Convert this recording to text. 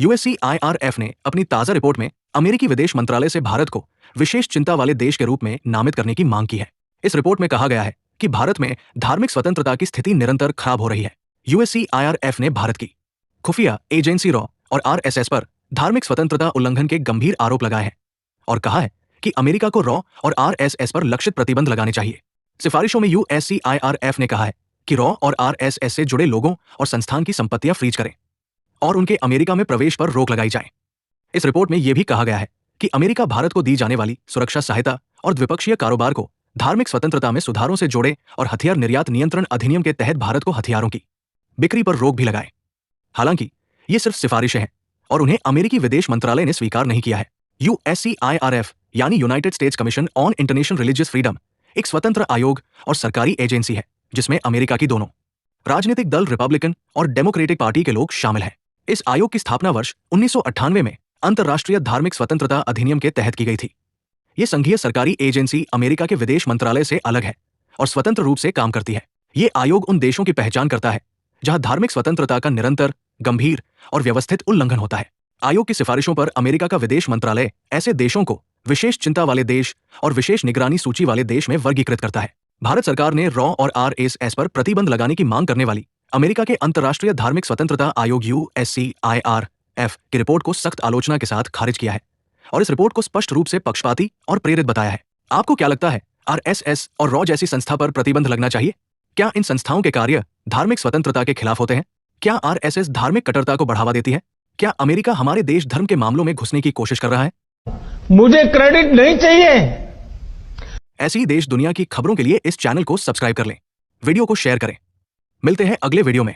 USCIRF ने अपनी ताजा रिपोर्ट में अमेरिकी विदेश मंत्रालय से भारत को विशेष चिंता वाले देश के रूप में नामित करने की मांग की है। इस रिपोर्ट में कहा गया है कि भारत में धार्मिक स्वतंत्रता की स्थिति निरंतर खराब हो रही है। यूएससीआईआरएफ ने भारत की खुफिया एजेंसी रॉ और आरएसएस पर धार्मिक स्वतंत्रता उल्लंघन के गंभीर आरोप लगाए हैं और कहा है कि अमेरिका को रॉ और आरएसएस पर लक्षित प्रतिबंध लगाने चाहिए। सिफारिशों में यूएससीआईआरएफ ने कहा है कि रॉ और आरएसएस से जुड़े लोगों और संस्थान की संपत्तियां फ्रीज करें और उनके अमेरिका में प्रवेश पर रोक लगाई जाए। इस रिपोर्ट में यह भी कहा गया है कि अमेरिका भारत को दी जाने वाली सुरक्षा सहायता और द्विपक्षीय कारोबार को धार्मिक स्वतंत्रता में सुधारों से जोड़े और हथियार निर्यात नियंत्रण अधिनियम के तहत भारत को हथियारों की बिक्री पर रोक भी लगाए। हालांकि ये सिर्फ सिफारिशें हैं और उन्हें अमेरिकी विदेश मंत्रालय ने स्वीकार नहीं किया है। यूएससीआईआरएफ यानी United states commission on international religious freedom एक स्वतंत्र आयोग और सरकारी एजेंसी है जिसमें अमेरिका की दोनों राजनीतिक दल रिपब्लिकन और डेमोक्रेटिक पार्टी के लोग शामिल हैं। इस आयोग की स्थापना वर्ष 1998 में अंतर्राष्ट्रीय धार्मिक स्वतंत्रता अधिनियम के तहत की गई थी। यह संघीय सरकारी एजेंसी अमेरिका के विदेश मंत्रालय से अलग है और स्वतंत्र रूप से काम करती है। ये आयोग उन देशों की पहचान करता है जहां धार्मिक स्वतंत्रता का निरंतर, गंभीर और व्यवस्थित उल्लंघन होता है। आयोग की सिफारिशों पर अमेरिका का विदेश मंत्रालय ऐसे देशों को विशेष चिंता वाले देश और विशेष निगरानी सूची वाले देश में वर्गीकृत करता है। भारत सरकार ने रॉ और आरएसएस पर प्रतिबंध लगाने की मांग करने वाली अमेरिका के अंतर्राष्ट्रीय धार्मिक स्वतंत्रता आयोग यूएससीआईआरएफ की रिपोर्ट को सख्त आलोचना के साथ खारिज किया है और इस रिपोर्ट को स्पष्ट रूप से पक्षपाती और प्रेरित बताया है। आपको क्या लगता है, आरएसएस और रॉ जैसी संस्था पर प्रतिबंध लगना चाहिए? क्या इन संस्थाओं के कार्य धार्मिक स्वतंत्रता के खिलाफ होते हैं? क्या आरएसएस धार्मिक कट्टरता को बढ़ावा देती है? क्या अमेरिका हमारे देश धर्म के मामलों में घुसने की कोशिश कर रहा है? मुझे क्रेडिट नहीं चाहिए। ऐसी देश दुनिया की खबरों के लिए इस चैनल को सब्सक्राइब कर लें, वीडियो को शेयर करें। मिलते हैं अगले वीडियो में।